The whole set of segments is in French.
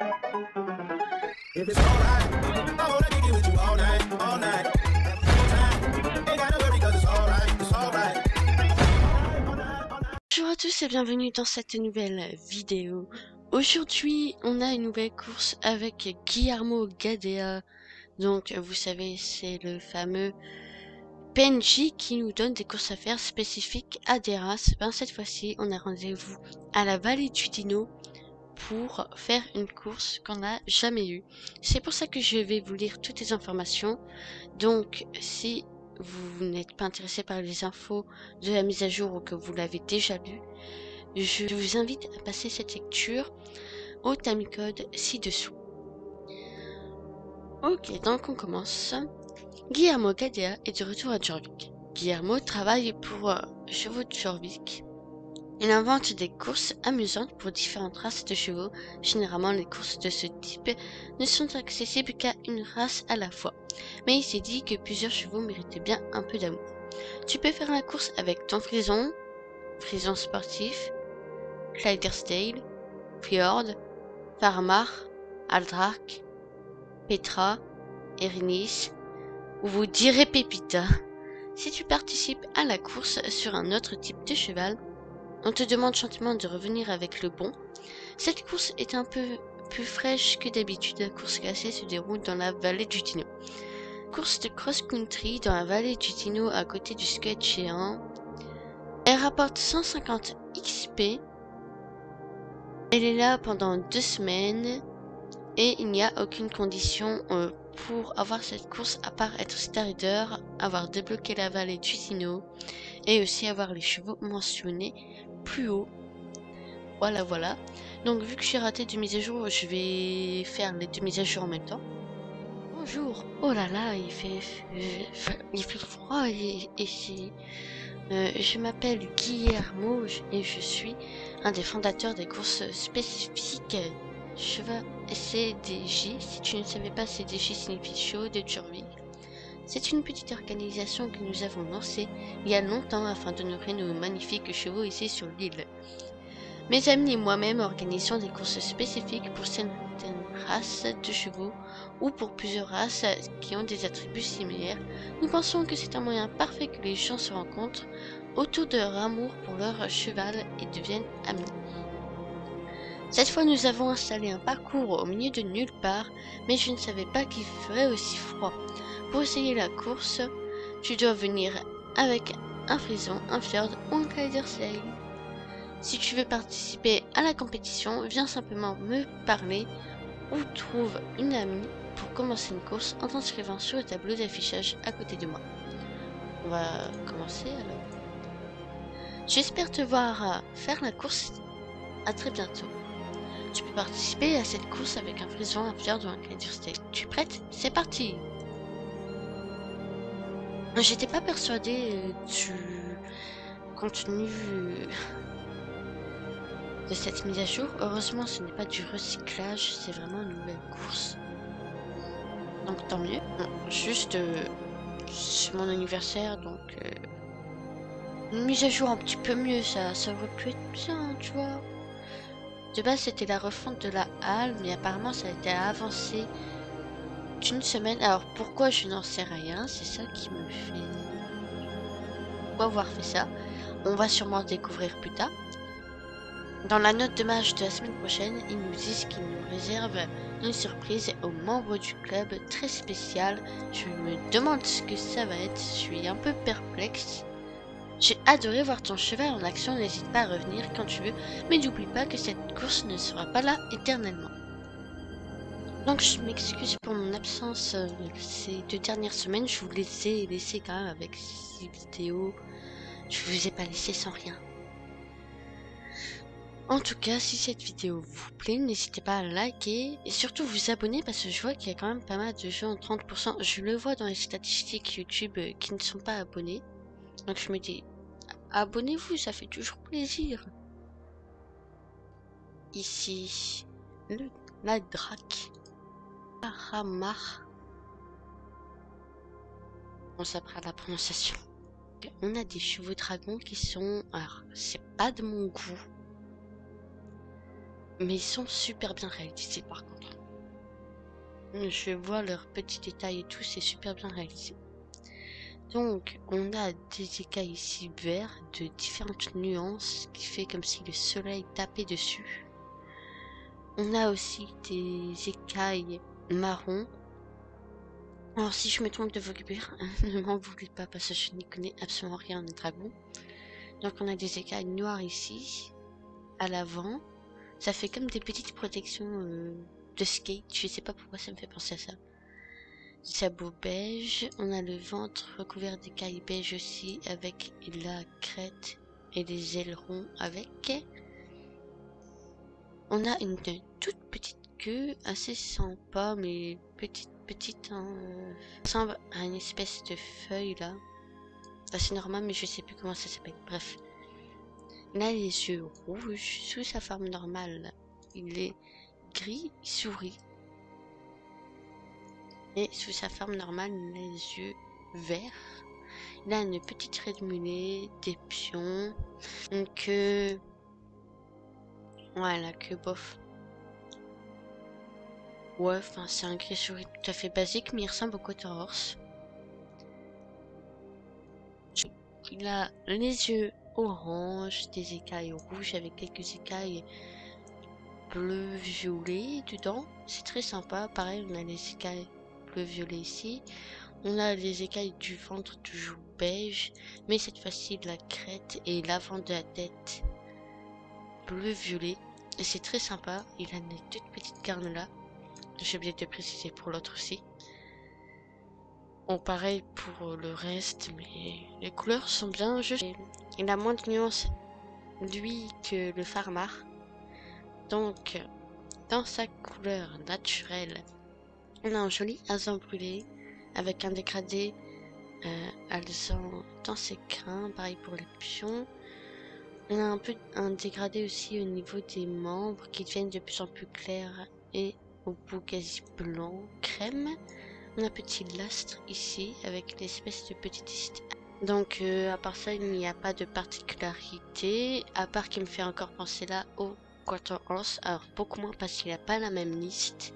If it's alright, I wanna kick it with you all night, all night. Ain't gotta worry 'cause it's alright, it's alright. Bonjour à tous et bienvenue dans cette nouvelle vidéo. Aujourd'hui, on a une nouvelle course avec Guillermo Gadea. Donc, vous savez, c'est le fameux PNJ qui nous donne des courses à faire spécifiques à des races. Ben, cette fois-ci, on a rendez-vous à la vallée du Dino pour faire une course qu'on n'a jamais eue. C'est pour ça que je vais vous lire toutes les informations. Donc, si vous n'êtes pas intéressé par les infos de la mise à jour ou que vous l'avez déjà lu, je vous invite à passer cette lecture au timecode ci-dessous. Ok, donc on commence. Guillermo Gadea est de retour à Jorvik. Guillermo travaille pour Chevaux de Jorvik. Il invente des courses amusantes pour différentes races de chevaux. Généralement, les courses de ce type ne sont accessibles qu'à une race à la fois. Mais il s'est dit que plusieurs chevaux méritaient bien un peu d'amour. Tu peux faire la course avec ton frison sportif, Clydesdale, Fjord, Faramar, Aldrak, Petra, Erinis, ou vous direz Pépita. Si tu participes à la course sur un autre type de cheval, on te demande gentiment de revenir avec le bon. Cette course est un peu plus fraîche que d'habitude. La course classée se déroule dans la vallée du Dino. Course de cross-country dans la vallée du Dino à côté du squelette géant. Elle rapporte 150 XP. Elle est là pendant 2 semaines et il n'y a aucune condition pour avoir cette course à part être Star Rider, avoir débloqué la vallée du Dino et aussi avoir les chevaux mentionnés plus haut. Voilà. Donc vu que j'ai raté 2 mises à jour, je vais faire les 2 mises à jour en même temps. Bonjour. Oh là là, il fait froid ici. Je m'appelle Guillermo et je suis un des fondateurs des courses spécifiques cheval CDJ. Si tu ne savais pas, CDJ signifie Show de Jorvik. C'est une petite organisation que nous avons lancée il y a longtemps afin d'honorer nos magnifiques chevaux ici sur l'île. Mes amis et moi-même organisons des courses spécifiques pour certaines races de chevaux ou pour plusieurs races qui ont des attributs similaires. Nous pensons que c'est un moyen parfait que les gens se rencontrent autour de leur amour pour leur cheval et deviennent amis. Cette fois, nous avons installé un parcours au milieu de nulle part, mais je ne savais pas qu'il ferait aussi froid. Pour essayer la course, tu dois venir avec un frison, un fjord ou un Clydesdale. Si tu veux participer à la compétition, viens simplement me parler ou trouve une amie pour commencer une course en t'inscrivant sur le tableau d'affichage à côté de moi. On va commencer alors. J'espère te voir faire la course. À très bientôt. Tu peux participer à cette course avec un frison, un fjord ou un Clydesdale. Tu es prête? C'est parti! J'étais pas persuadée du contenu de cette mise à jour. Heureusement, ce n'est pas du recyclage, c'est vraiment une nouvelle course. Donc tant mieux. Bon, juste, c'est mon anniversaire, donc une mise à jour un petit peu mieux, ça aurait pu être bien, tu vois. De base, c'était la refonte de la halle, mais apparemment, ça a été avancé d'une semaine. Alors pourquoi, je n'en sais rien, c'est ça qui me fait... Pourquoi avoir fait ça? On va sûrement découvrir plus tard. Dans la note de match de la semaine prochaine, ils nous disent qu'ils nous réservent une surprise aux membres du club très spécial. Je me demande ce que ça va être, je suis un peu perplexe. J'ai adoré voir ton cheval en action, n'hésite pas à revenir quand tu veux, mais n'oublie pas que cette course ne sera pas là éternellement. Donc je m'excuse pour mon absence ces 2 dernières semaines, je vous les ai laissées quand même avec 6 vidéos, je vous ai pas laissé sans rien. En tout cas, si cette vidéo vous plaît, n'hésitez pas à liker et surtout vous abonner parce que je vois qu'il y a quand même pas mal de gens, 30%. Je le vois dans les statistiques YouTube qui ne sont pas abonnés. Donc je me dis, abonnez-vous, ça fait toujours plaisir. Ici, la drac. Faramar. On s'apprend la prononciation. On a des chevaux dragons qui sont... Alors, c'est pas de mon goût. Mais ils sont super bien réalisés par contre. Je vois leurs petits détails et tout, c'est super bien réalisé. Donc, on a des écailles ici verts de différentes nuances qui fait comme si le soleil tapait dessus. On a aussi des écailles marron. Alors, si je me trompe de vocabulaire, ne m'en voulez pas parce que je n'y connais absolument rien en dragon. Donc, on a des écailles noires ici, à l'avant. Ça fait comme des petites protections de skate. Je sais pas pourquoi ça me fait penser à ça. Sabot beige. On a le ventre recouvert d'écailles beige aussi, avec la crête et les ailerons avec. On a une toute petite queue, assez sympa, mais petite, hein, ressemble à une espèce de feuille là. C'est normal, mais je sais plus comment ça s'appelle. Bref. Il a les yeux rouges sous sa forme normale. Il est gris, il sourit. Et sous sa forme normale, il a les yeux verts. Il a une petite raie de mulet, des pions, une queue. Ouais, la queue bof. Ouais, enfin, c'est un gris souris tout à fait basique, mais il ressemble au Quaterhorse. Il a les yeux orange, des écailles rouges avec quelques écailles bleu-violet dedans. C'est très sympa. Pareil, on a les écailles bleu-violet ici. On a les écailles du ventre toujours beige, mais cette fois-ci la crête et l'avant de la tête bleu-violet. Et c'est très sympa. Il a des toutes petites cornes là. J'ai oublié de préciser pour l'autre aussi. Bon, pareil pour le reste, mais les couleurs sont bien juste. Il a moins de nuances, lui, que le Farmar. Donc, dans sa couleur naturelle, on a un joli azan brûlé avec un dégradé alezan dans ses crins, pareil pour les pions. On a un peu un dégradé aussi au niveau des membres qui deviennent de plus en plus clairs et au bout quasi blanc, crème. On a un petit lastre ici avec une espèce de petite. Donc à part ça, il n'y a pas de particularité, à part qu'il me fait encore penser là au Quaterhorse. Alors beaucoup moins parce qu'il n'a pas la même liste.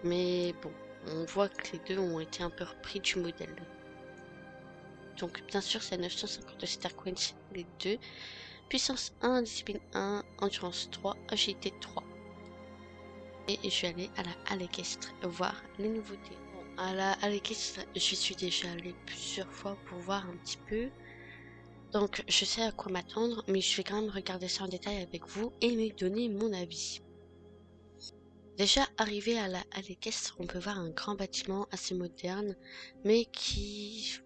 Mais bon, on voit que les deux ont été un peu repris du modèle. Donc bien sûr c'est 950 de Star Queens les deux. Puissance 1, discipline 1, endurance 3, agilité 3. Et je vais aller à la halle équestre voir les nouveautés. Bon, à la halle équestre, je suis déjà allée plusieurs fois pour voir un petit peu. Donc je sais à quoi m'attendre, mais je vais quand même regarder ça en détail avec vous et me donner mon avis. Déjà arrivé à la halle équestre, on peut voir un grand bâtiment assez moderne, mais qui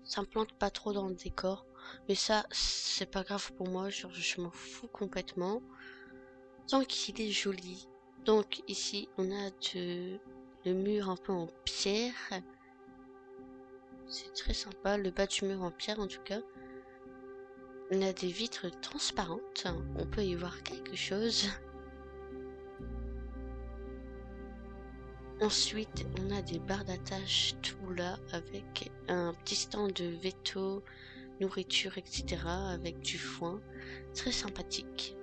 s'implante pas trop dans le décor. Mais ça, c'est pas grave pour moi, genre je m'en fous complètement. Tant qu'il est joli. Donc ici, on a le mur un peu en pierre. C'est très sympa, le bas du mur en pierre en tout cas. On a des vitres transparentes, on peut y voir quelque chose. Ensuite, on a des barres d'attache tout là avec un petit stand de veto, nourriture, etc. avec du foin. Très sympathique.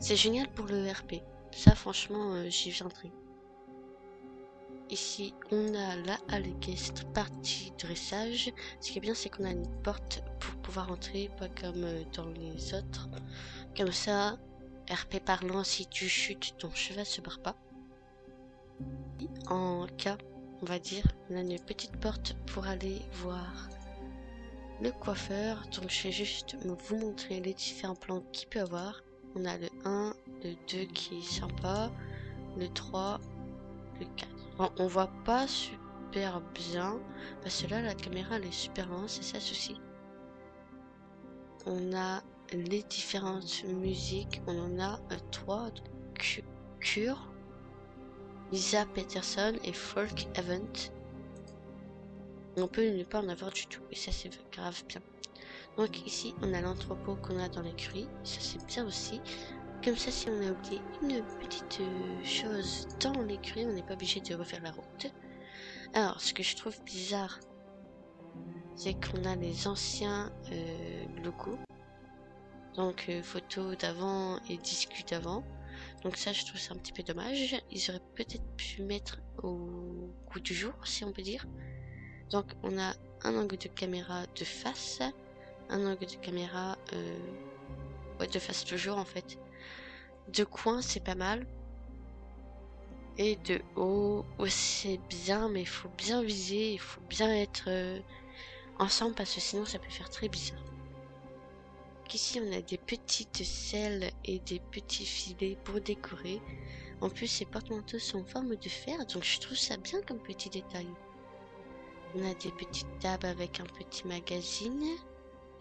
C'est génial pour le RP. Ça, franchement, j'y viendrai. Ici, on a la halle équestre partie dressage. Ce qui est bien, c'est qu'on a une porte pour pouvoir entrer, pas comme dans les autres. Comme ça, RP parlant, si tu chutes, ton cheval se barre pas. En cas, on va dire, on a une petite porte pour aller voir le coiffeur. Donc, je vais juste vous montrer les différents plans qu'il peut avoir. On a le 1, le 2 qui est sympa, le 3, le 4. Bon, on voit pas super bien, parce que là, la caméra, elle est super loin, c'est ça le souci. On a les différentes musiques, on en a 3, Cure, Lisa Peterson et Folk Event. On peut ne pas en avoir du tout, et ça c'est grave bien. Donc ici, on a l'entrepôt qu'on a dans l'écurie, ça c'est bien aussi. Comme ça, si on a oublié une petite chose dans l'écurie, on n'est pas obligé de refaire la route. Alors, ce que je trouve bizarre, c'est qu'on a les anciens logos. Donc, photos d'avant et disques d'avant. Donc ça, je trouve ça un petit peu dommage. Ils auraient peut-être pu mettre au goût du jour, si on peut dire. Donc on a un angle de caméra de face, un angle de caméra ouais, de face toujours en fait. De coin, c'est pas mal. Et de haut, c'est bien, mais il faut bien viser, il faut bien être ensemble parce que sinon ça peut faire très bizarre. Ici on a des petites selles et des petits filets pour décorer. En plus ces porte-manteaux sont en forme de fer, donc je trouve ça bien comme petit détail. On a des petites tables avec un petit magazine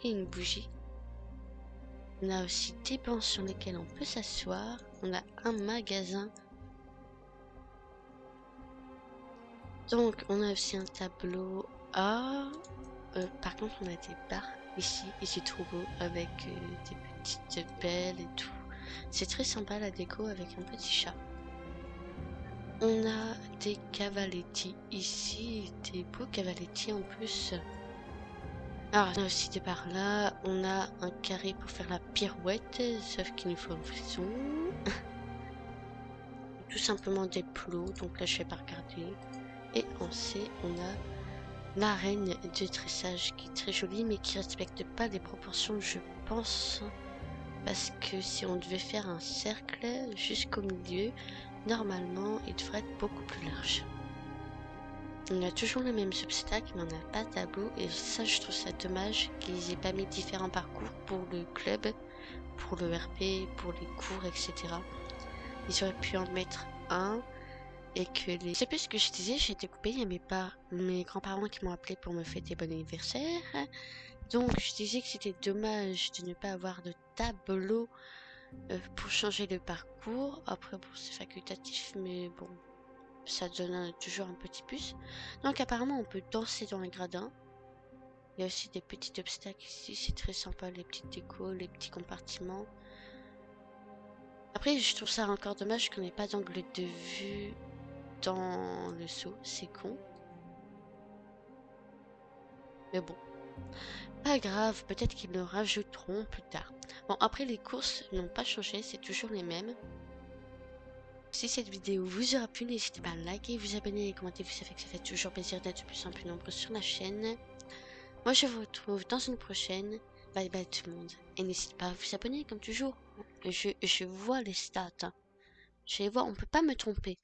et une bougie. On a aussi des bancs sur lesquels on peut s'asseoir. On a un magasin. Donc on a aussi un tableau A. Par contre on a des barres ici et c'est trop beau avec des petites belles et tout. C'est très sympa la déco avec un petit chat. On a des cavaletti ici, des beaux cavaletti en plus. Alors on a aussi des barres là, on a un carré pour faire la pirouette, sauf qu'il nous faut un frisson. Tout simplement des plots, donc là je vais pas regarder. Et en C on a l'arène de dressage qui est très jolie mais qui respecte pas les proportions je pense. Parce que si on devait faire un cercle jusqu'au milieu, normalement il devrait être beaucoup plus large. On a toujours les mêmes obstacles mais on n'a pas de tableau et ça je trouve ça dommage qu'ils aient pas mis différents parcours pour le club, pour le RP, pour les cours etc. Ils auraient pu en mettre un et que les... C'est plus ce que je disais, j'ai été coupée, il y a mes grands-parents qui m'ont appelé pour me fêter bon anniversaire. Donc je disais que c'était dommage de ne pas avoir de tableau pour changer le parcours. Après bon c'est facultatif mais bon ça donne toujours un petit plus. Donc apparemment on peut danser dans les gradins. Il y a aussi des petits obstacles ici, c'est très sympa les petites décos, les petits compartiments. Après je trouve ça encore dommage qu'on n'ait pas d'angle de vue dans le saut, c'est con. Mais bon. Pas grave, peut-être qu'ils le rajouteront plus tard. Bon, après les courses n'ont pas changé, c'est toujours les mêmes. Si cette vidéo vous aura plu, n'hésitez pas à liker, vous abonner et commenter, vous savez que ça fait toujours plaisir d'être de plus en plus nombreux sur la chaîne. Moi je vous retrouve dans une prochaine. Bye bye tout le monde. Et n'hésitez pas à vous abonner comme toujours. Je vois les stats. Hein. Je les vois, on peut pas me tromper.